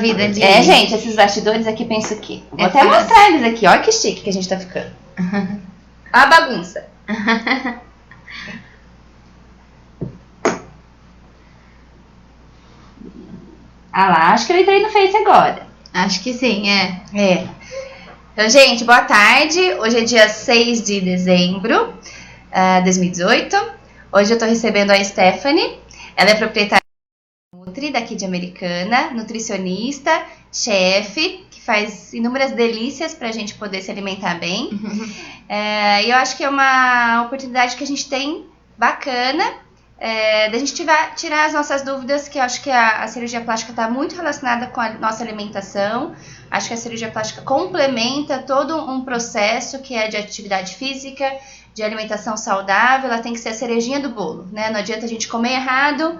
vida de... gente, esses bastidores aqui, penso que... Vou até mostrar eles aqui, olha que chique que a gente tá ficando. Olha a bagunça. Ah lá, acho que eu entrei no Face agora. Acho que sim, Então, gente, boa tarde. Hoje é dia 6 de dezembro de 2018. Hoje eu tô recebendo a Stephanie. Ela é proprietária da Nutri, daqui de Americana, nutricionista, chefe, que faz inúmeras delícias pra gente poder se alimentar bem. E eu acho que é uma oportunidade que a gente tem bacana da gente tirar as nossas dúvidas, que eu acho que a cirurgia plástica está muito relacionada com a nossa alimentação. Acho que a cirurgia plástica complementa todo um processo que é de atividade física, de alimentação saudável. Ela tem que ser a cerejinha do bolo, né? Não adianta a gente comer errado,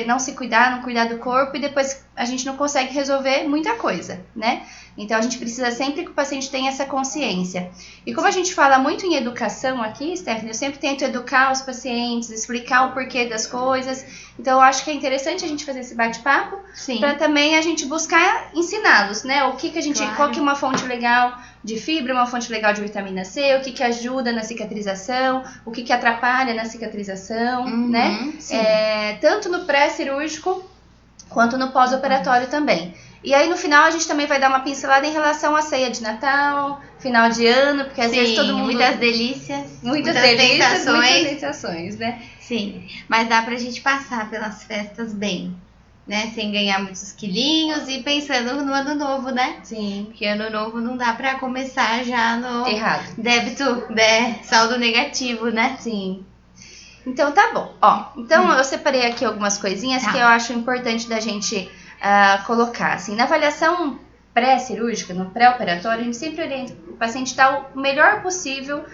não se cuidar, não cuidar do corpo e depois a gente não consegue resolver muita coisa, né? Então a gente precisa sempre que o paciente tenha essa consciência. E como a gente fala muito em educação aqui, Stephanie, eu sempre tento educar os pacientes, explicar o porquê das coisas. Então eu acho que é interessante a gente fazer esse bate-papo para também a gente buscar ensiná-los, né? O que a gente, qual que é uma fonte legal de fibra, uma fonte legal de vitamina C, o que ajuda na cicatrização, o que atrapalha na cicatrização, né? Tanto no pré-cirúrgico quanto no pós-operatório também. E aí no final a gente também vai dar uma pincelada em relação à ceia de Natal, final de ano, porque às vezes todo mundo... muitas delícias, muitas sensações, né? Sim, mas dá pra gente passar pelas festas bem, né? Sem ganhar muitos quilinhos e pensando no ano novo, né? Sim. Porque ano novo não dá pra começar já no... errado. Débito, saldo negativo, né? Sim. Então tá bom. Então eu separei aqui algumas coisinhas que eu acho importante da gente colocar. Assim, na avaliação pré-cirúrgica, no pré-operatório, a gente sempre orienta o paciente dar o melhor possível,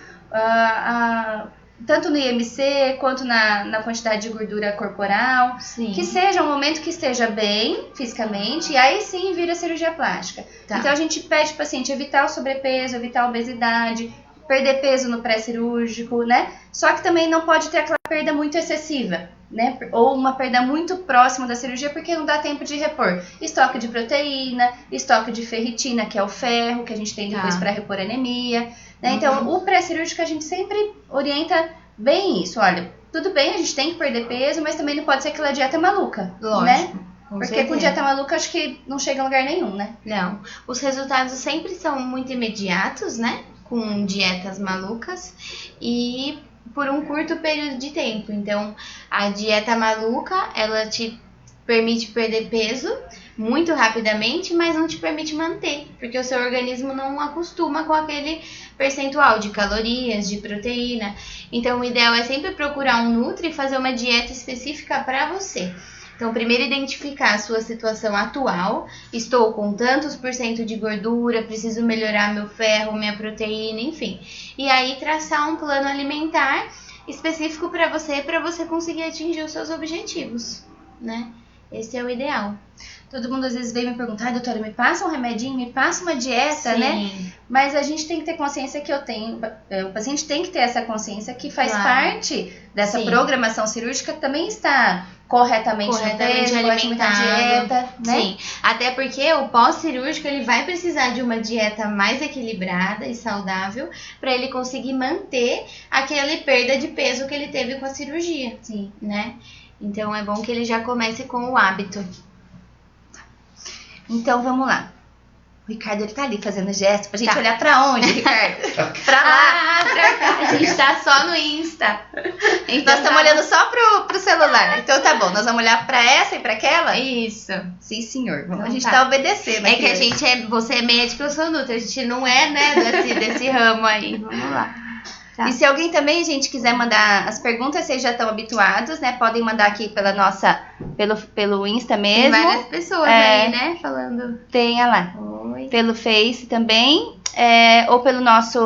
tanto no IMC quanto na quantidade de gordura corporal. Sim. Que seja um momento que esteja bem fisicamente, e aí sim vira cirurgia plástica. Então a gente pede para o paciente evitar o sobrepeso, evitar a obesidade, perder peso no pré-cirúrgico, né? Só que também não pode ter aquela perda muito excessiva, né? Ou uma perda muito próxima da cirurgia, porque não dá tempo de repor estoque de proteína, estoque de ferritina, que é o ferro que a gente tem depois para repor anemia, né? Então, o pré-cirúrgico a gente sempre orienta bem isso. Olha, tudo bem, a gente tem que perder peso, mas também não pode ser aquela dieta maluca, né? Porque com dieta maluca acho que não chega a lugar nenhum, né? Não. Os resultados sempre são muito imediatos, né? Com dietas malucas e por um curto período de tempo. Então, a dieta maluca, ela te permite perder peso muito rapidamente, mas não te permite manter, porque o seu organismo não acostuma com aquele percentual de calorias, de proteína. Então, o ideal é sempre procurar um nutri e fazer uma dieta específica para você. Então, primeiro identificar a sua situação atual. Estou com tantos por cento de gordura, preciso melhorar meu ferro, minha proteína, enfim. E aí traçar um plano alimentar específico para você conseguir atingir os seus objetivos, né? Esse é o ideal. Todo mundo às vezes vem me perguntar, doutora, me passa um remedinho, me passa uma dieta, né? Mas a gente tem que ter consciência que o paciente tem que ter essa consciência que faz parte dessa programação cirúrgica, também está corretamente alimentado, dieta, né? Sim, até porque o pós-cirúrgico ele vai precisar de uma dieta mais equilibrada e saudável para ele conseguir manter aquela perda de peso que ele teve com a cirurgia, né? Então é bom que ele já comece com o hábito. Então vamos lá. O Ricardo, ele tá ali fazendo gesto pra gente olhar pra onde, Ricardo? Pra lá. Pra cá. A gente tá só no Insta. Então, nós estamos olhando só pro celular. Então tá bom, nós vamos olhar pra essa e pra aquela? Isso. Sim, senhor. Então, a gente tá obedecendo. É que a gente você é médico, eu sou nutri. A gente não é, né, desse ramo aí. Vamos lá. E se alguém também, gente, quiser mandar as perguntas, vocês já estão habituados, né? Podem mandar aqui pelo Insta mesmo. Tem várias pessoas aí, né? Falando. Tem, lá. Oi. Pelo Face também. Ou pelo nosso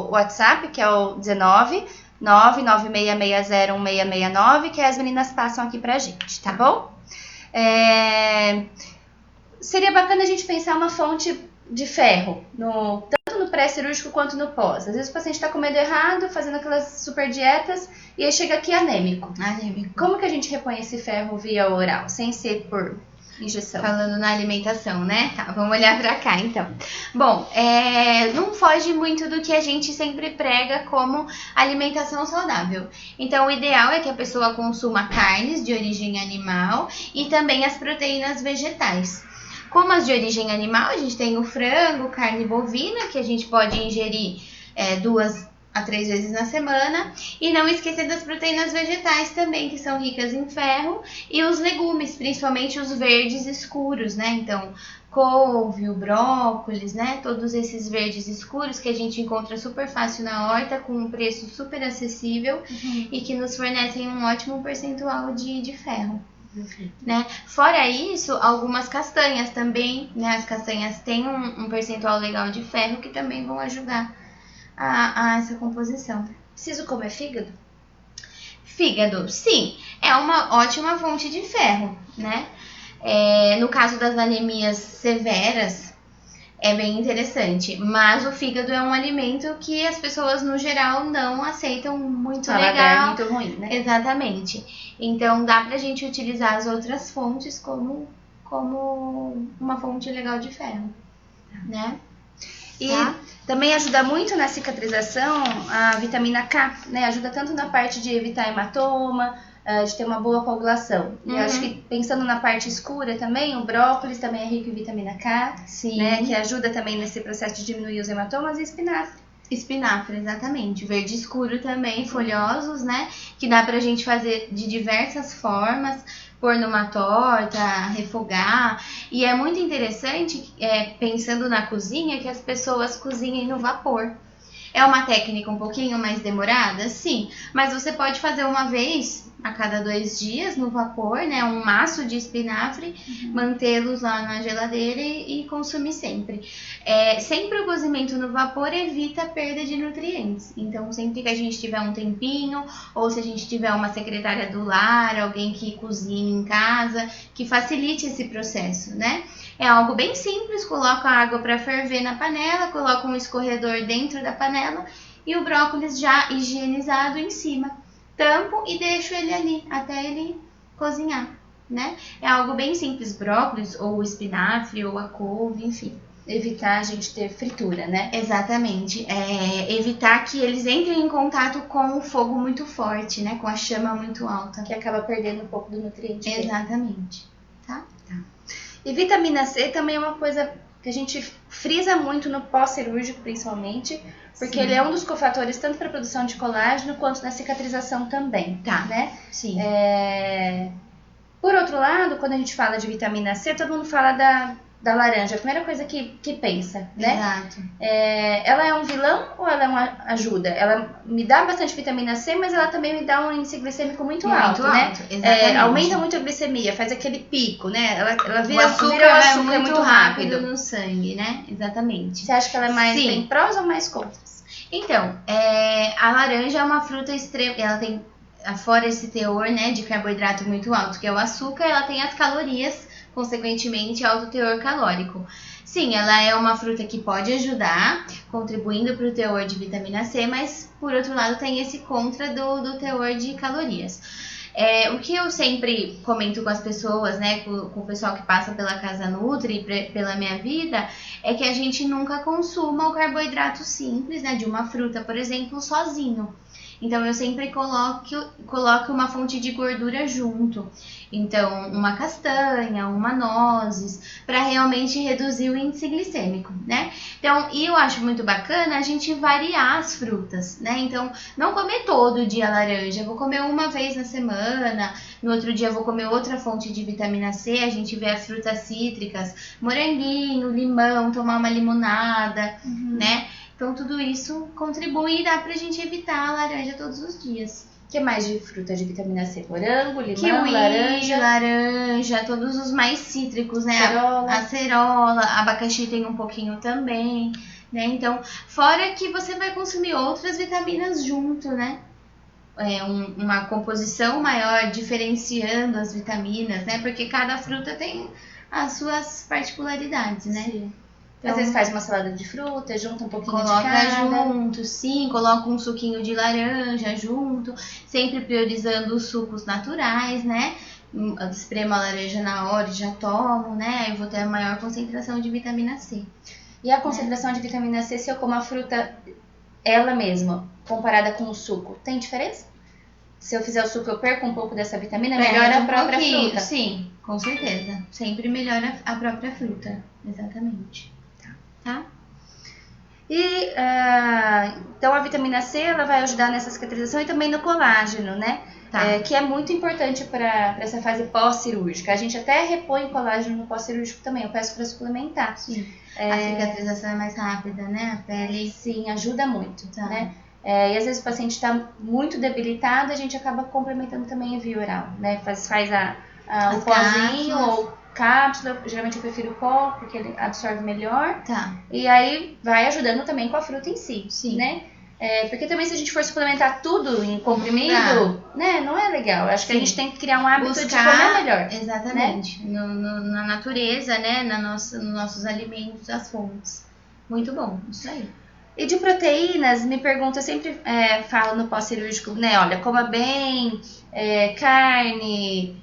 WhatsApp, que é o 19 996601669, que as meninas passam aqui pra gente, tá bom? Seria bacana a gente pensar uma fonte de ferro, tanto no pré-cirúrgico quanto no pós. Às vezes o paciente está comendo errado, fazendo aquelas super dietas, e aí chega aqui anêmico. Como que a gente repõe esse ferro via oral, sem ser por Injeção. Falando na alimentação, né? Tá, vamos olhar pra cá, então. Bom, não foge muito do que a gente sempre prega como alimentação saudável. Então, o ideal é que a pessoa consuma carnes de origem animal e também as proteínas vegetais. Como as de origem animal, a gente tem o frango, carne bovina, que a gente pode ingerir 2 a 3 vezes na semana. E não esquecer das proteínas vegetais também, que são ricas em ferro. E os legumes, principalmente os verdes escuros, né? Então, couve, o brócolis, né? Todos esses verdes escuros que a gente encontra super fácil na horta, com um preço super acessível e que nos fornecem um ótimo percentual de ferro. Né? Fora isso, algumas castanhas também, né? As castanhas têm um percentual legal de ferro que também vão ajudar a essa composição. Preciso comer fígado? Fígado, sim, é uma ótima fonte de ferro, né? No caso das anemias severas, é bem interessante. Mas o fígado é um alimento que as pessoas, no geral, não aceitam muito legal. É muito ruim, né? Exatamente. Então, dá pra gente utilizar as outras fontes como uma fonte legal de ferro, né? E também ajuda muito na cicatrização a vitamina K, né? Ajuda tanto na parte de evitar hematoma, de ter uma boa coagulação. E eu acho que pensando na parte escura também, o brócolis também é rico em vitamina K, né? Que ajuda também nesse processo de diminuir os hematomas, e espinafre. Espinafre, exatamente. Verde escuro também, folhosos, né? Que dá pra gente fazer de diversas formas, pôr numa torta, refogar. E é muito interessante, pensando na cozinha, que as pessoas cozinhem no vapor. É uma técnica um pouquinho mais demorada? Sim, mas você pode fazer uma vez a cada 2 dias no vapor, né? Um maço de espinafre, mantê-los lá na geladeira e consumir sempre. Sempre o cozimento no vapor evita a perda de nutrientes. Então, sempre que a gente tiver um tempinho, ou se a gente tiver uma secretária do lar, alguém que cozinhe em casa, que facilite esse processo, né? É algo bem simples, coloca a água para ferver na panela, coloca um escorredor dentro da panela e o brócolis já higienizado em cima. Tampo e deixo ele ali até ele cozinhar, né? É algo bem simples, brócolis ou espinafre ou a couve, enfim. Evitar a gente ter fritura, né? Exatamente. Evitar que eles entrem em contato com o fogo muito forte, né? Com a chama muito alta. Que acaba perdendo um pouco do nutriente. Exatamente. Tá? E vitamina C também é uma coisa que a gente frisa muito no pós-cirúrgico, principalmente, porque ele é um dos cofatores tanto para a produção de colágeno quanto na cicatrização também, né? Sim. Por outro lado, quando a gente fala de vitamina C, todo mundo fala da laranja, a primeira coisa que pensa, né? Exato. Ela é um vilão ou ela é uma ajuda? Ela me dá bastante vitamina C, mas ela também me dá um índice glicêmico muito alto, né? Exatamente. Aumenta muito a glicemia, faz aquele pico, né? Ela vira o açúcar muito rápido no sangue, né? Exatamente. Você acha que ela é mais tem prós ou mais contras? Então, a laranja é uma fruta extrema, ela tem, fora esse teor, né, de carboidrato muito alto, que é o açúcar, ela tem as calorias, consequentemente, alto teor calórico. Sim, ela é uma fruta que pode ajudar, contribuindo para o teor de vitamina C, mas, por outro lado, tem esse contra do teor de calorias. O que eu sempre comento com as pessoas, né, com o pessoal que passa pela Casa Nutri, pela minha vida, é que a gente nunca consuma o carboidrato simples, né, de uma fruta, por exemplo, sozinho. Então, eu sempre coloco uma fonte de gordura junto. Então, uma castanha, uma nozes, para realmente reduzir o índice glicêmico, né? Então, e eu acho muito bacana a gente variar as frutas, né? Então, não comer todo dia laranja, vou comer uma vez na semana, no outro dia vou comer outra fonte de vitamina C, a gente vê as frutas cítricas, moranguinho, limão, tomar uma limonada, né? Então, tudo isso contribui e dá pra gente evitar a laranja todos os dias. O que mais de fruta de vitamina C? Morango, limão, kiwi, laranja, todos os mais cítricos, né? Acerola, abacaxi tem um pouquinho também, né? Então, fora que você vai consumir outras vitaminas junto, né? Uma composição maior, diferenciando as vitaminas, né? Porque cada fruta tem as suas particularidades, né? Sim. Então, às vezes faz uma salada de fruta, junta um pouquinho de cada. Coloca junto, sim. Coloca um suquinho de laranja junto. Sempre priorizando os sucos naturais, né? espremo a laranja na hora e já tomo, né? Aí eu vou ter a maior concentração de vitamina C. E a concentração de vitamina C, se eu como a fruta ela mesma, comparada com o suco, tem diferença? Se eu fizer o suco, eu perco um pouco dessa vitamina, melhora a própria fruta? Sim, com certeza. Sempre melhora a própria fruta. Exatamente. Tá? E, então, a vitamina C, ela vai ajudar nessa cicatrização e também no colágeno, né? Tá. Que é muito importante para essa fase pós-cirúrgica. A gente até repõe colágeno no pós-cirúrgico também, eu peço para suplementar. Sim. A cicatrização é mais rápida, né? A pele... Sim, ajuda muito, Tá. né? E às vezes o paciente está muito debilitado, a gente acaba complementando também a via oral, né? Faz o pozinho ou cápsula, geralmente eu prefiro o pó, porque ele absorve melhor. Tá. E aí vai ajudando também com a fruta em si, Sim. né? Porque também se a gente for suplementar tudo em comprimido, né? Não é legal. Eu acho que a gente tem que criar um hábito de comer melhor. Exatamente. Né? Na natureza, né? Nos nossos alimentos, as fontes. Muito bom, isso aí. E de proteínas, me pergunta, eu sempre falo no pós-cirúrgico, né? Olha, coma bem, carne.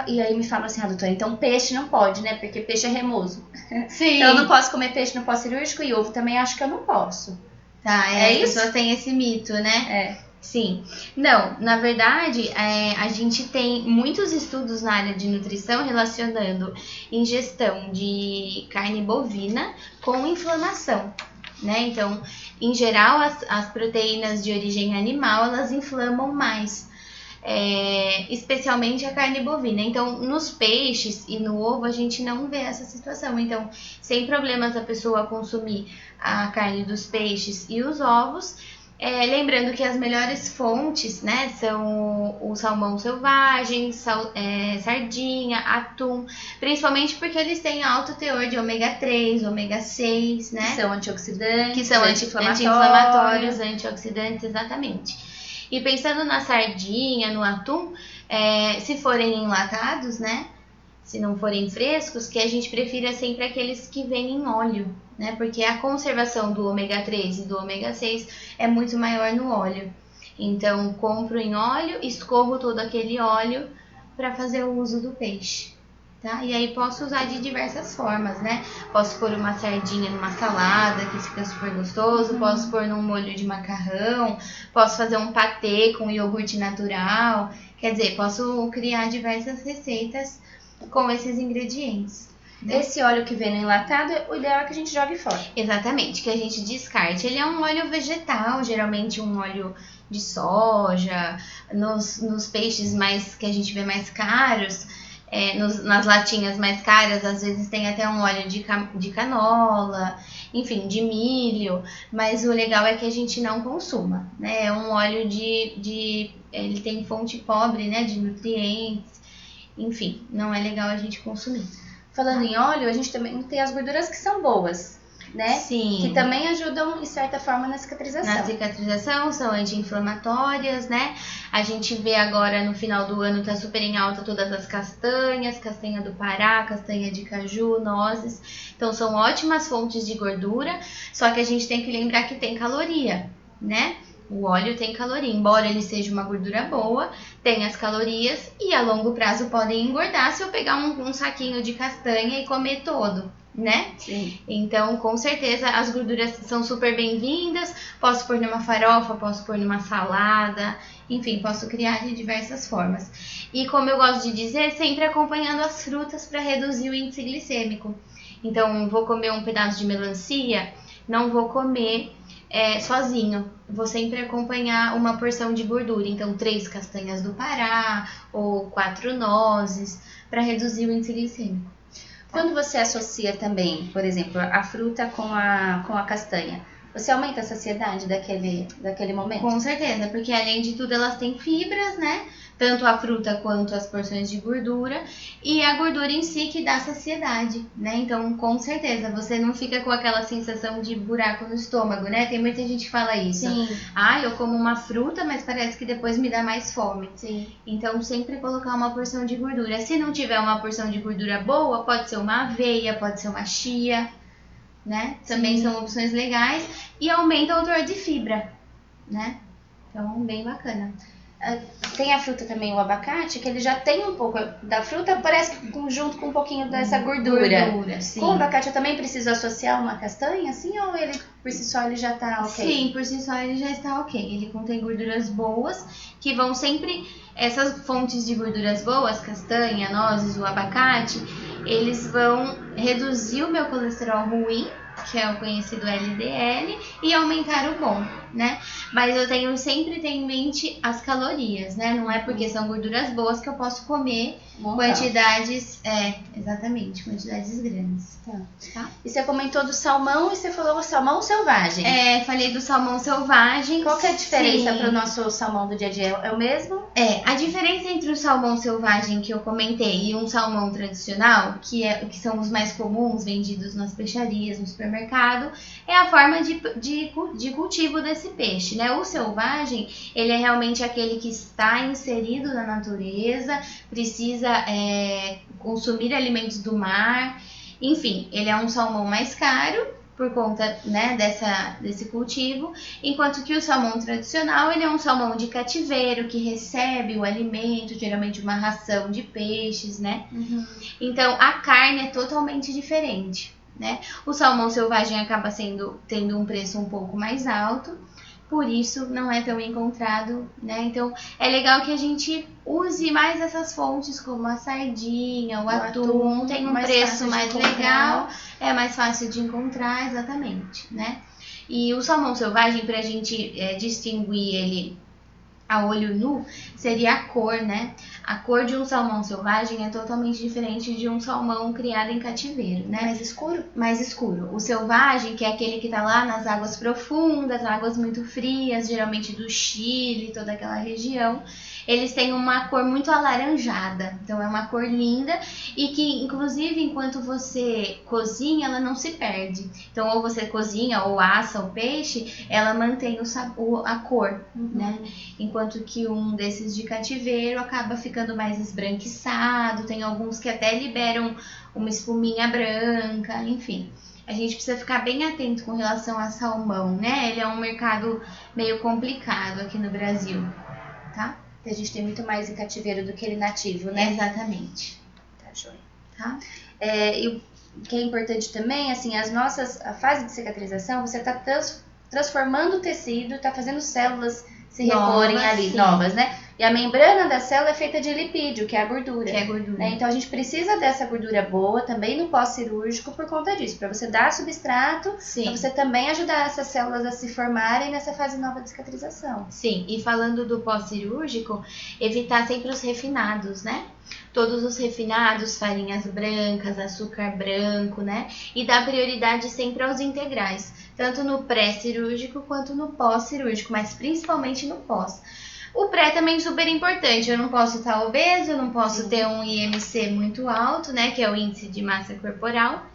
E aí me fala assim, doutora, então peixe não pode, né? Porque peixe é remoso. Sim. Então eu não posso comer peixe no pós-cirúrgico e ovo também acho que eu não posso. Tá, É as isso? pessoas têm esse mito, né? Sim. Não, na verdade, a gente tem muitos estudos na área de nutrição relacionando ingestão de carne bovina com inflamação, né? Então, em geral, as proteínas de origem animal, elas inflamam mais. Especialmente a carne bovina. Então, nos peixes e no ovo a gente não vê essa situação. Então, sem problemas a pessoa consumir a carne dos peixes e os ovos. Lembrando que as melhores fontes, né, são o salmão selvagem, sardinha, atum, principalmente porque eles têm alto teor de ômega 3, ômega 6, né? Que são antioxidantes, que são anti-inflamatórios, antioxidantes, exatamente. E pensando na sardinha, no atum, se forem enlatados, né? Se não forem frescos, que a gente prefira sempre aqueles que vêm em óleo, né? Porque a conservação do ômega 3 e do ômega 6 é muito maior no óleo. Então, compro em óleo, escorro todo aquele óleo para fazer o uso do peixe. Tá? E aí posso usar de diversas formas, né? Posso pôr uma sardinha numa salada, que fica super gostoso. Posso pôr num molho de macarrão. Posso fazer um patê com iogurte natural. Quer dizer, posso criar diversas receitas com esses ingredientes. Esse óleo que vem no enlatado, o ideal é que a gente jogue fora. Exatamente, que a gente descarte. Ele é um óleo vegetal, geralmente um óleo de soja. Nos peixes que a gente vê mais caros, nas latinhas mais caras, às vezes tem até um óleo de canola, enfim, de milho, mas o legal é que a gente não consuma, né? É um óleo ele tem fonte pobre, né, de nutrientes, enfim, não é legal a gente consumir. Falando em óleo, a gente também tem as gorduras que são boas, né? Sim. Que também ajudam, de certa forma, na cicatrização. Na cicatrização, são anti-inflamatórias, né? A gente vê agora, no final do ano, tá super em alta todas as castanhas, castanha do Pará, castanha de caju, nozes. Então, são ótimas fontes de gordura, só que a gente tem que lembrar que tem caloria, né? O óleo tem caloria, embora ele seja uma gordura boa, tem as calorias e a longo prazo podem engordar se eu pegar um saquinho de castanha e comer todo, né? Sim. Então, com certeza, as gorduras são super bem-vindas. Posso pôr numa farofa, posso pôr numa salada, enfim, posso criar de diversas formas. E como eu gosto de dizer, sempre acompanhando as frutas para reduzir o índice glicêmico. Então, vou comer um pedaço de melancia, não vou comer sozinho. Vou sempre acompanhar uma porção de gordura. Então, 3 castanhas do Pará ou 4 nozes para reduzir o índice glicêmico. Quando você associa também, por exemplo, a fruta com a castanha, você aumenta a saciedade daquele momento? Com certeza, porque além de tudo elas têm fibras, né? Tanto a fruta quanto as porções de gordura. E a gordura em si que dá saciedade, né? Então, com certeza, você não fica com aquela sensação de buraco no estômago, né? Tem muita gente que fala isso. Sim. Eu como uma fruta, mas parece que depois me dá mais fome. Sim. Então, sempre colocar uma porção de gordura. Se não tiver uma porção de gordura boa, pode ser uma aveia, pode ser uma chia, né? Também Sim. são opções legais e aumenta o teor de fibra, né? Então, bem bacana. Tem a fruta também, o abacate, que ele já tem um pouco da fruta, parece que junto com um pouquinho dessa gordura. Sim. Com o abacate eu também preciso associar uma castanha, assim, ou ele por si só ele já tá ok? Sim, por si só ele já está ok. Ele contém gorduras boas, que vão sempre... Essas fontes de gorduras boas, castanha, nozes, o abacate, eles vão reduzir o meu colesterol ruim, que é o conhecido LDL, e aumentar o bom, né? Mas eu sempre tenho em mente as calorias, né? Não é porque são gorduras boas que eu posso comer quantidades... exatamente, quantidades grandes. Tá. E você comentou do salmão e você falou o salmão selvagem. Falei do salmão selvagem. Qual que é a diferença para o nosso salmão do dia a dia? É o mesmo? A diferença entre o salmão selvagem que eu comentei e um salmão tradicional, que são os mais comuns, vendidos nas peixarias, no supermercado, é a forma de cultivo desse peixe, né? O selvagem, ele é realmente aquele que está inserido na natureza, precisa consumir alimentos do mar, enfim, ele é um salmão mais caro por conta, né, desse cultivo, enquanto que o salmão tradicional, ele é um salmão de cativeiro que recebe o alimento, geralmente uma ração de peixes, né? Então a carne é totalmente diferente, né? O salmão selvagem acaba tendo um preço um pouco mais alto, por isso não é tão encontrado, né? Então é legal que a gente use mais essas fontes como a sardinha, o atum, tem um preço mais legal, é mais fácil de encontrar, exatamente, né? E o salmão selvagem, pra gente distinguir ele a olho nu, seria a cor, né? A cor de um salmão selvagem é totalmente diferente de um salmão criado em cativeiro, né? Mais escuro? Mais escuro. O selvagem, que é aquele que tá lá nas águas profundas, águas muito frias, geralmente do Chile, toda aquela região, eles têm uma cor muito alaranjada. Então é uma cor linda e que, inclusive, enquanto você cozinha, ela não se perde. Então, ou você cozinha ou assa o peixe, ela mantém a cor, né? Enquanto que um desses de cativeiro acaba ficando mais esbranquiçado. Tem alguns que até liberam uma espuminha branca, enfim. A gente precisa ficar bem atento com relação a salmão, né? Ele é um mercado meio complicado aqui no Brasil, tá? A gente tem muito mais em cativeiro do que ele nativo, né? Exatamente. Tá, joia. Tá? E o que é importante também, assim, a fase de cicatrização, você tá transformando o tecido, tá fazendo células se reporem ali, novas, né? E a membrana da célula é feita de lipídio, que é a gordura. Né? Então a gente precisa dessa gordura boa também no pós-cirúrgico por conta disso, para você dar substrato, para você também ajudar essas células a se formarem nessa fase nova de cicatrização. Sim, e falando do pós-cirúrgico, evitar sempre os refinados, né? Todos os refinados, farinhas brancas, açúcar branco, né? E dar prioridade sempre aos integrais, tanto no pré-cirúrgico quanto no pós-cirúrgico, mas principalmente no pós. O pré também é super importante, eu não posso estar obeso, eu não posso ter um IMC muito alto, né? Que é o índice de massa corporal.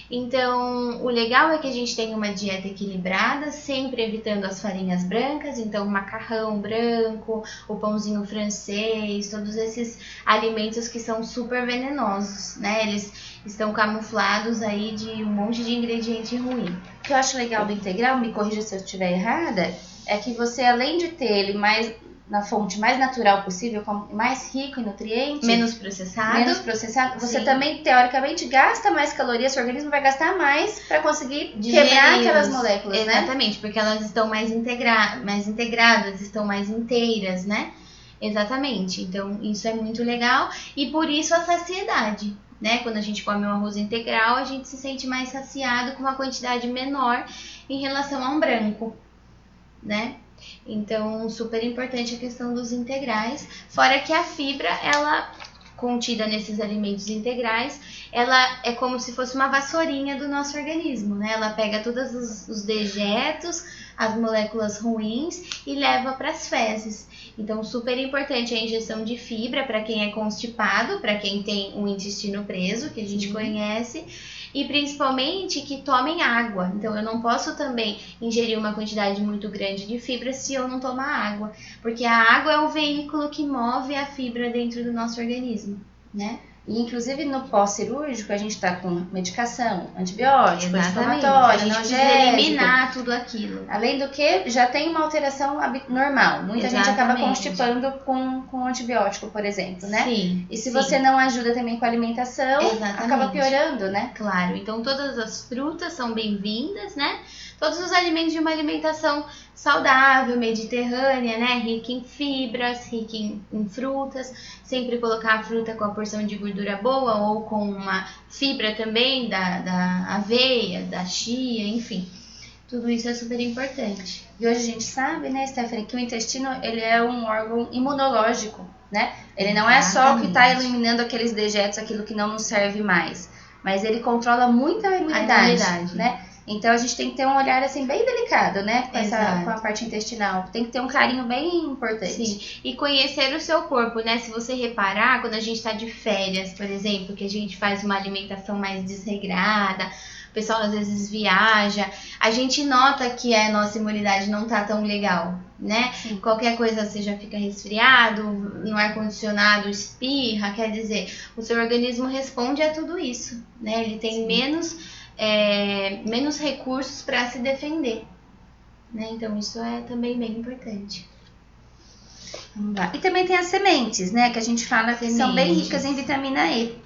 Então, o legal é que a gente tem uma dieta equilibrada, sempre evitando as farinhas brancas, então o macarrão branco, o pãozinho francês, todos esses alimentos que são super venenosos, né? Eles estão camuflados aí de um monte de ingrediente ruim. O que eu acho legal do integral, me corrija se eu estiver errada, é que você, além de ter ele mais na fonte mais natural possível, mais rico em nutrientes, menos processado, você também, teoricamente, gasta mais calorias, seu organismo vai gastar mais para conseguir quebrar aquelas moléculas, né? Exatamente, porque elas estão mais integradas, estão mais inteiras, né? Exatamente, então isso é muito legal e por isso a saciedade, né? Quando a gente come um arroz integral, a gente se sente mais saciado com uma quantidade menor em relação a um branco, né? Então, super importante a questão dos integrais, fora que a fibra, ela contida nesses alimentos integrais, ela é como se fosse uma vassourinha do nosso organismo, né? Ela pega todos os dejetos, as moléculas ruins e leva para as fezes. Então, super importante a ingestão de fibra para quem é constipado, para quem tem um intestino preso, que a gente conhece, e principalmente que tomem água. Então, eu não posso também ingerir uma quantidade muito grande de fibra se eu não tomar água, porque a água é o veículo que move a fibra dentro do nosso organismo, né? E, inclusive, no pós-cirúrgico, a gente está com medicação, antibiótico, Exatamente. anti-inflamatório, A gente precisa analgésico. eliminar tudo aquilo. Além do que, já tem uma alteração normal. Muita gente acaba Exatamente. constipando com antibiótico, por exemplo, né? Sim. E se sim. você não ajuda também com a alimentação, Exatamente. acaba piorando, né? Claro, então todas as frutas são bem-vindas, né? Todos os alimentos de uma alimentação saudável, mediterrânea, né? Rica em fibras, rica em frutas. Sempre colocar a fruta com a porção de gordura boa ou com uma fibra também da aveia, da chia, enfim. Tudo isso é super importante. E hoje a gente sabe, né, Stephanie, que o intestino ele é um órgão imunológico, né? Ele não é só o que está eliminando aqueles dejetos, aquilo que não nos serve mais. Mas ele controla muito a imunidade. Né? Então a gente tem que ter um olhar assim bem delicado, né? Com a parte intestinal. Tem que ter um carinho bem importante. Sim. E conhecer o seu corpo, né? Se você reparar, quando a gente está de férias, por exemplo, que a gente faz uma alimentação mais desregrada, o pessoal às vezes viaja, a gente nota que a nossa imunidade não tá tão legal, né? Sim. Qualquer coisa você já fica resfriado, no ar-condicionado espirra, quer dizer, o seu organismo responde a tudo isso, né? Ele tem menos recursos para se defender, né? Então isso é também bem importante. Vamos lá. E também tem as sementes, né? Que a gente fala que são bem ricas em vitamina E.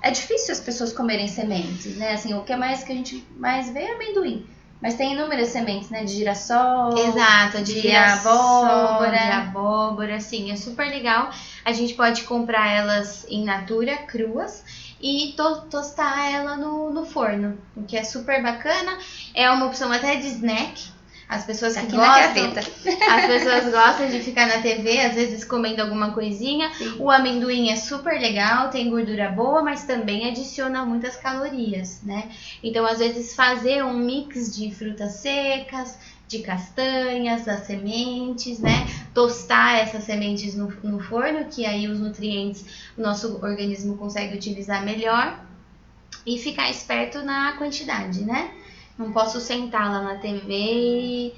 É difícil as pessoas comerem sementes, né? Assim, o que a gente mais vê é amendoim. Mas tem inúmeras sementes, né? De girassol. Exato, de abóbora. De abóbora, sim, é super legal. A gente pode comprar elas in natura, cruas, e tostar ela no forno, o que é super bacana. É uma opção até de snack. As pessoas que gostam de ficar na TV, às vezes comendo alguma coisinha. Sim. O amendoim é super legal, tem gordura boa, mas também adiciona muitas calorias, né? Então, às vezes, fazer um mix de frutas secas, de castanhas, das sementes, né? Tostar essas sementes no forno, que aí os nutrientes o nosso organismo consegue utilizar melhor. E ficar esperto na quantidade, né? Não posso sentar lá na TV e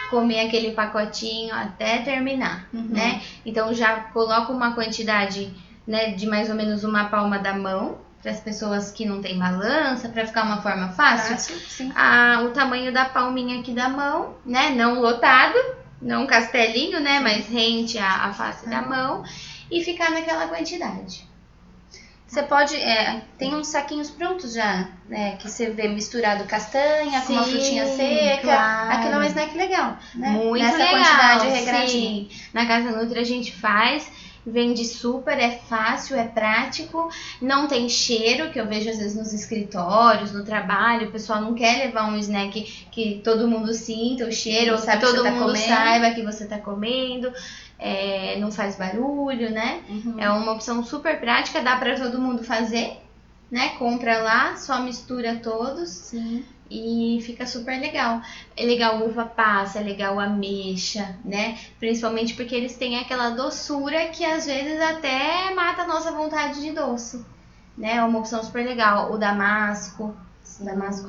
comer aquele pacotinho até terminar, né? Então já coloco uma quantidade, né, de mais ou menos uma palma da mão para as pessoas que não têm balança, para ficar uma forma fácil. Sim. O tamanho da palminha aqui da mão, né? Não lotado, não castelinho, né? Sim. Mas rente à face da mão e ficar naquela quantidade. Você pode, tem uns saquinhos prontos já, né? Que você vê misturado castanha com uma frutinha seca. Claro. Aquilo é um snack legal, né? Muito nessa legal, quantidade regradinha. Sim. Na Casa Nutri a gente faz, vende super, é fácil, é prático, não tem cheiro, que eu vejo às vezes nos escritórios, no trabalho, o pessoal não quer levar um snack que todo mundo sinta o cheiro, ou sabe todo mundo saiba que você tá comendo. Não faz barulho, né? É uma opção super prática, dá para todo mundo fazer, né? Compra lá, só mistura todos. Sim. E fica super legal. É legal uva passa, é legal ameixa, né? Principalmente porque eles têm aquela doçura que às vezes até mata a nossa vontade de doce, né? É uma opção super legal. O damasco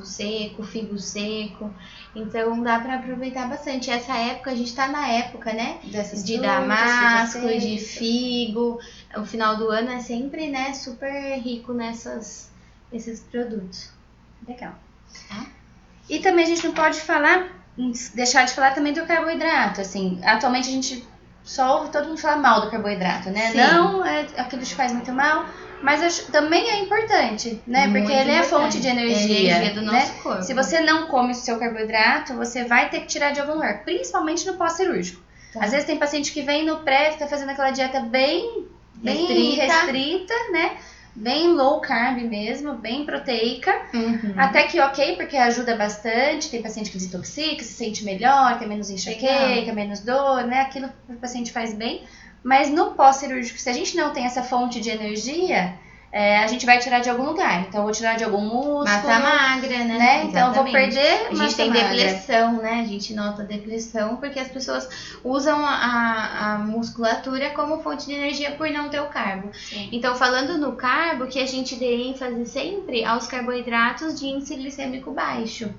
seco, figo seco. Então dá para aproveitar bastante. Essa época, a gente tá na época, né? De damasco, de figo. O final do ano é sempre, né, super rico nesses produtos. Legal. E também a gente não pode deixar de falar também do carboidrato. Assim, atualmente a gente só ouve todo mundo falar mal do carboidrato, né? Sim. Não, aquilo te faz muito mal. Mas também é importante, né? Porque ele é fonte de energia. É energia do nosso corpo. Se você não come o seu carboidrato, você vai ter que tirar de algum lugar. Principalmente no pós-cirúrgico. Tá. Às vezes tem paciente que vem no pré, que tá fazendo aquela dieta bem restrita, né? Bem low carb mesmo, bem proteica. Até que ok, porque ajuda bastante. Tem paciente que desintoxica, se sente melhor, tem menos enxaqueca, menos dor, né? Aquilo que o paciente faz bem. Mas no pós-cirúrgico, se a gente não tem essa fonte de energia, a gente vai tirar de algum lugar. Então, eu vou tirar de algum músculo. Massa magra, né? Então, eu vou perder a gente tem depressão, né? A gente nota depressão porque as pessoas usam a musculatura como fonte de energia por não ter o carbo. Sim. Então, falando no carbo, que a gente dê ênfase sempre aos carboidratos de índice glicêmico baixo.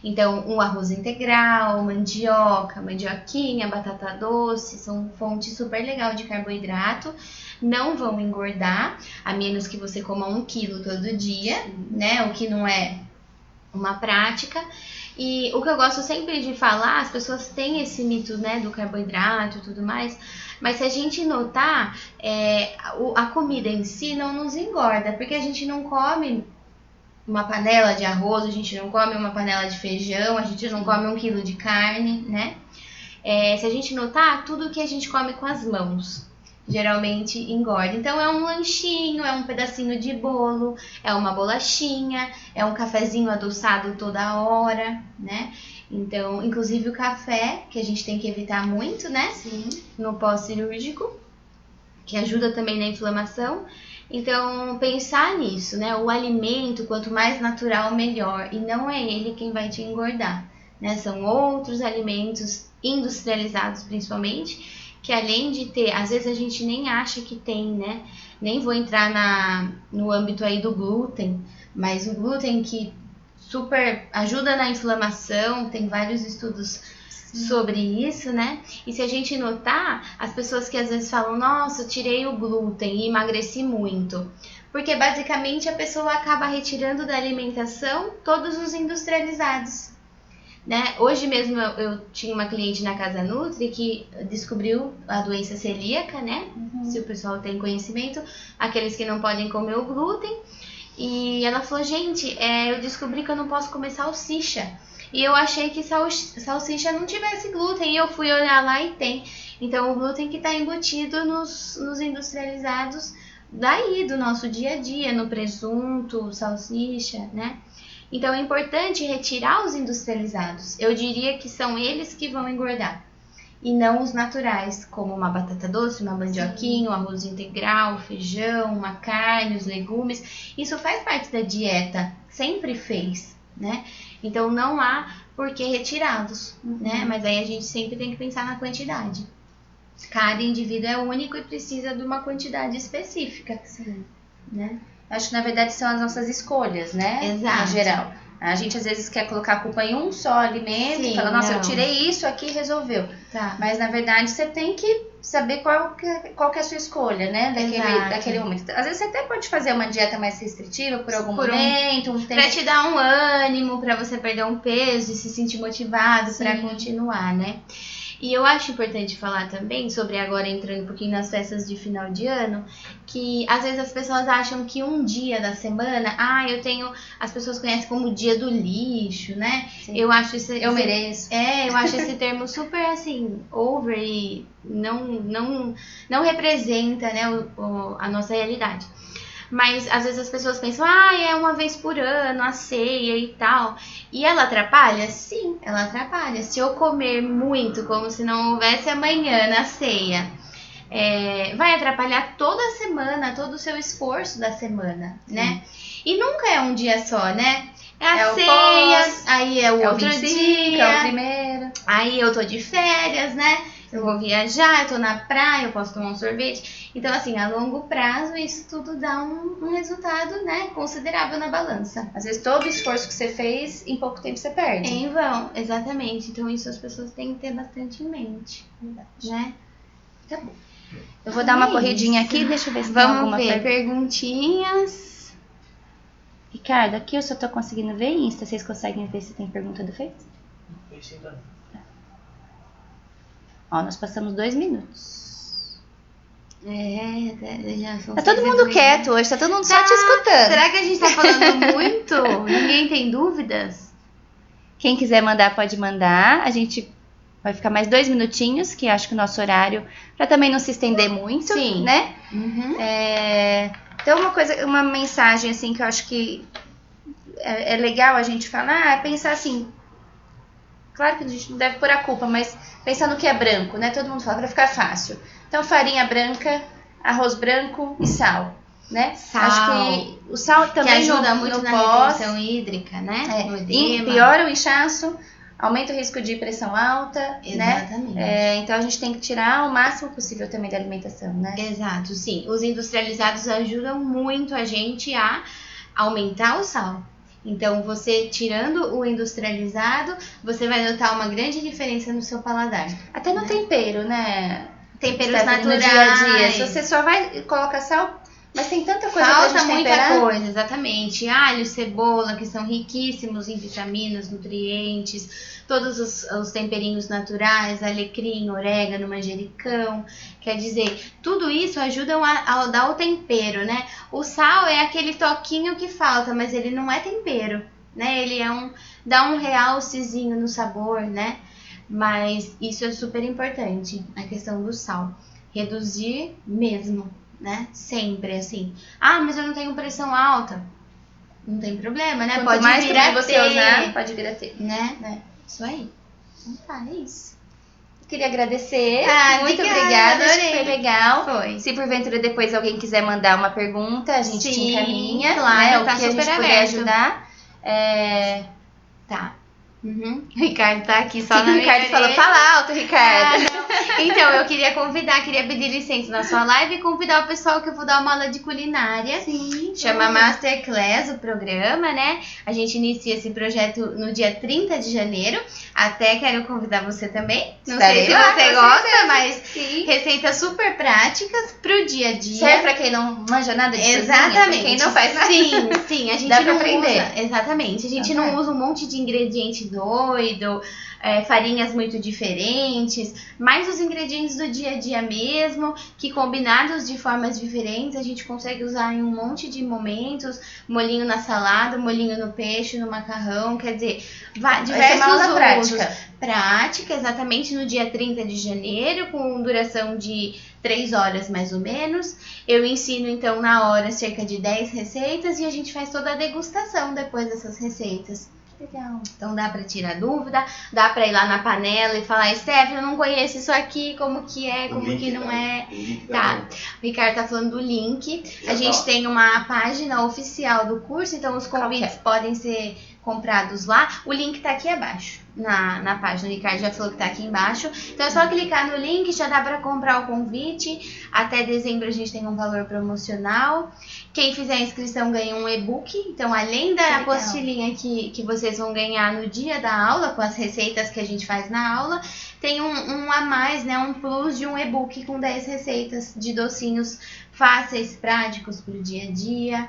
Então, o arroz integral, mandioquinha, batata doce, são fontes super legais de carboidrato. não vão engordar, a menos que você coma 1 quilo todo dia, né? O que não é uma prática. E o que eu gosto sempre de falar, as pessoas têm esse mito, né, do carboidrato e tudo mais, mas se a gente notar, a comida em si não nos engorda, porque a gente não come uma panela de arroz, a gente não come uma panela de feijão, a gente não come 1 quilo de carne, né? Se a gente notar, tudo que a gente come com as mãos geralmente engorda. Então é um lanchinho, é um pedacinho de bolo, é uma bolachinha, é um cafezinho adoçado toda hora, né? Então, inclusive o café, que a gente tem que evitar muito, né? Sim. No pós-cirúrgico, que ajuda também na inflamação. Então, pensar nisso, né? O alimento, quanto mais natural, melhor. E não é ele quem vai te engordar, né? São outros alimentos industrializados, principalmente, que além de ter, às vezes a gente nem acha que tem, né? Nem vou entrar no âmbito aí do glúten, mas o glúten que super ajuda na inflamação, tem vários estudos sobre isso, né? E se a gente notar, as pessoas que às vezes falam, nossa, eu tirei o glúten e emagreci muito. Porque basicamente a pessoa acaba retirando da alimentação todos os industrializados. Né? Hoje mesmo eu tinha uma cliente na Casa Nutri que descobriu a doença celíaca, né? Se o pessoal tem conhecimento, aqueles que não podem comer o glúten. E ela falou, gente, eu descobri que eu não posso comer salsicha. E eu achei que salsicha não tivesse glúten. E eu fui olhar lá e tem. Então o glúten que está embutido nos industrializados daí, do nosso dia a dia, no presunto, salsicha, né? Então é importante retirar os industrializados. Eu diria que são eles que vão engordar. E não os naturais, como uma batata doce, uma mandioquinha, um arroz integral, feijão, uma carne, os legumes. Isso faz parte da dieta, sempre fez, né? Então não há por que retirá-los, né? Mas aí a gente sempre tem que pensar na quantidade. Cada indivíduo é único e precisa de uma quantidade específica. Sim. Né? Acho que na verdade são as nossas escolhas, né? Exato. Em geral. A gente às vezes quer colocar a culpa em um só alimento. Sim, e fala, nossa, não. eu tirei isso aqui e resolveu. Tá. Mas na verdade você tem que saber qual que é a sua escolha, né? Daquele momento. Às vezes você até pode fazer uma dieta mais restritiva por algum momento, um tempo. Pra te dar um ânimo, pra você perder um peso e se sentir motivado pra continuar, né? E eu acho importante falar também sobre, agora entrando um pouquinho nas festas de final de ano, que às vezes as pessoas acham que um dia da semana, as pessoas conhecem como o dia do lixo, né? Sim. Eu acho isso. Eu mereço. Eu acho esse termo super assim, over e não representa, né, a nossa realidade. Mas às vezes as pessoas pensam, é uma vez por ano, a ceia e tal. E ela atrapalha? Sim, ela atrapalha. Se eu comer muito, como se não houvesse amanhã na ceia, vai atrapalhar toda a semana, todo o seu esforço da semana, né? E nunca é um dia só, né? É a ceia, aí é o outro 25, dia, é o primeiro. Aí eu tô de férias, né? Eu vou viajar, eu tô na praia, eu posso tomar um sorvete. Então, assim, a longo prazo, isso tudo dá um resultado, né, considerável na balança. Às vezes todo o esforço que você fez, em pouco tempo você perde. Em vão, exatamente. Então, isso as pessoas têm que ter bastante em mente, né? Tá bom. Eu vou dar uma corridinha aqui, deixa eu ver se tem alguma Vamos ver, perguntinhas. Ricardo, aqui eu só tô conseguindo ver Insta. Vocês conseguem ver se tem pergunta do Face? Ó, nós passamos 2 minutos. Já são Tá todo mundo quieto hoje, tá todo mundo só te escutando. Será que a gente tá falando muito? Ninguém tem dúvidas? Quem quiser mandar, pode mandar. A gente vai ficar mais 2 minutinhos, que acho que o nosso horário, pra também não se estender muito, Sim. né? Uhum. Então, uma mensagem assim que eu acho que é legal a gente falar, pensar assim. Claro que a gente não deve pôr a culpa, mas pensar no que é branco, né? Todo mundo fala pra ficar fácil. Então, farinha branca, arroz branco e sal, né? Sal. Acho que o sal também que ajuda muito no na pós, retenção hídrica, né? No e edema. piora o inchaço, aumenta o risco de pressão alta, Exatamente. né? Então, a gente tem que tirar o máximo possível também da alimentação, né? Exato, sim. Os industrializados ajudam muito a gente a aumentar o sal. Então, você tirando o industrializado, você vai notar uma grande diferença no seu paladar. Até no tempero, né? Temperos Stephanie, no naturais. dia a dia. Se você só vai colocar sal, mas tem tanta coisa pra Falta gente muita temperar. coisa, exatamente. Alho, cebola, que são riquíssimos em vitaminas, nutrientes, todos os temperinhos naturais, alecrim, orégano, manjericão. Quer dizer, tudo isso ajuda a dar o tempero, né? O sal é aquele toquinho que falta, mas ele não é tempero, né? Ele dá um realcezinho no sabor, né? Mas isso é super importante, a questão do sal. Reduzir mesmo, né? Sempre assim. Ah, mas eu não tenho pressão alta. Não tem problema, né? Quanto Pode mais vir a também você ter, usar, pode vir a ter. né? Isso aí. Então tá, é isso. Eu queria agradecer. Muito Obrigada, obrigada, acho que adorei. foi legal. Foi. Se porventura depois alguém quiser mandar uma pergunta, a gente te Sim, encaminha, claro, né? O tá que a gente super puder aberto. ajudar. Tá. Uhum. O Ricardo tá aqui O só que na o Ricardo minha falou? orelha. Fala alto, Ricardo. Não. Então, eu queria pedir licença na sua live e convidar o pessoal que eu vou dar uma aula de culinária. Sim. Chama Masterclass o programa, né? A gente inicia esse projeto no dia 30 de janeiro. Até quero convidar você também. Não sei se lá, você com gosta, certeza. mas Sim. receitas super práticas pro dia a dia. Serve pra quem não manja nada de cozinha? Exatamente. Pra quem não faz nada? Sim, a gente Dá pra não aprender. usa. Exatamente. A gente Então, não usa um monte de ingrediente doido, farinhas muito diferentes, mas os ingredientes do dia a dia mesmo, que combinados de formas diferentes, a gente consegue usar em um monte de momentos, molhinho na salada, molhinho no peixe, no macarrão, quer dizer, Vai ser diversos uma aula usos. prática. Prática, exatamente no dia 30 de janeiro, com duração de 3 horas mais ou menos. Eu ensino então na hora cerca de 10 receitas e a gente faz toda a degustação depois dessas receitas. Legal. Então dá pra tirar dúvida, dá pra ir lá na panela e falar, Stephanie, eu não conheço isso aqui, como que é, como que não é. Tá, o Ricardo tá falando do link. A gente tem uma página oficial do curso, então os convites podem ser comprados lá. O link tá aqui abaixo, na página. O Ricardo já falou que tá aqui embaixo. Então é só clicar no link, já dá pra comprar o convite. Até dezembro a gente tem um valor promocional. Quem fizer a inscrição ganha um e-book. Então, além da apostilinha que vocês vão ganhar no dia da aula, com as receitas que a gente faz na aula, tem um a mais, né? Um plus de um e-book com 10 receitas de docinhos fáceis, práticos pro dia a dia.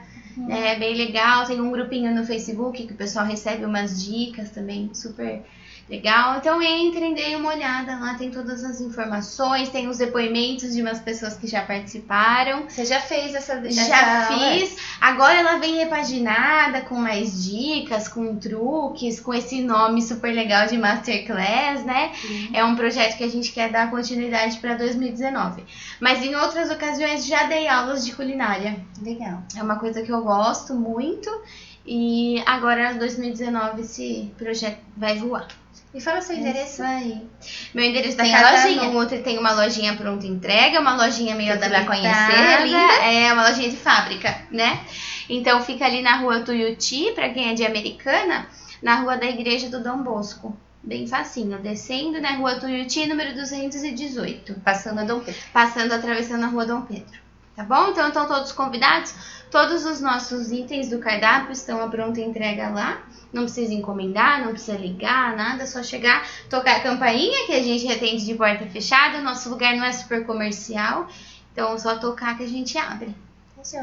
É bem legal. Tem um grupinho no Facebook que o pessoal recebe umas dicas também, super legal. Então entrem, deem uma olhada lá, tem todas as informações, tem os depoimentos de umas pessoas que já participaram. Você já fez essa Já aula? fiz. Agora ela vem repaginada com mais dicas, com truques, com esse nome super legal de Masterclass, né? É um projeto que a gente quer dar continuidade para 2019. Mas em outras ocasiões já dei aulas de culinária. Legal. É uma coisa que eu gosto muito. E agora, 2019, esse projeto vai voar. E fala seu endereço. Isso aí. Meu endereço Tem da a casa lojinha. Nutri tem uma lojinha pronta entrega, uma lojinha meio Você vai adaptada. conhecer, é linda. É uma lojinha de fábrica, né? Então fica ali na rua Tuiuti, pra quem é de Americana, na rua da Igreja do Dom Bosco. Bem facinho, descendo na rua Tuiuti, número 218. Passando a Dom Pedro. Passando, atravessando a rua Dom Pedro. Tá bom? Então estão todos convidados. Todos os nossos itens do cardápio estão à pronta entrega lá. Não precisa encomendar, não precisa ligar, nada. É só chegar, tocar a campainha que a gente atende de porta fechada. O nosso lugar não é super comercial. Então é só tocar que a gente abre.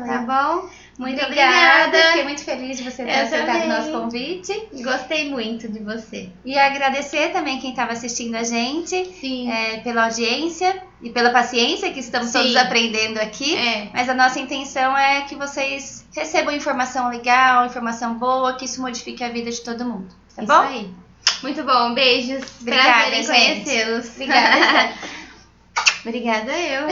Tá bom? Muito obrigada. Fiquei muito feliz de você ter Eu aceitado o também. nosso convite. Gostei muito de você. E agradecer também quem estava assistindo a gente, Sim. pela audiência e pela paciência que estamos Sim. todos aprendendo aqui. Mas a nossa intenção é que vocês recebam informação legal, informação boa, que isso modifique a vida de todo mundo. Tá Isso bom? aí. Muito bom. Beijos. Obrigada, Prazer em gente. conhecê-los. Obrigada. Obrigada eu.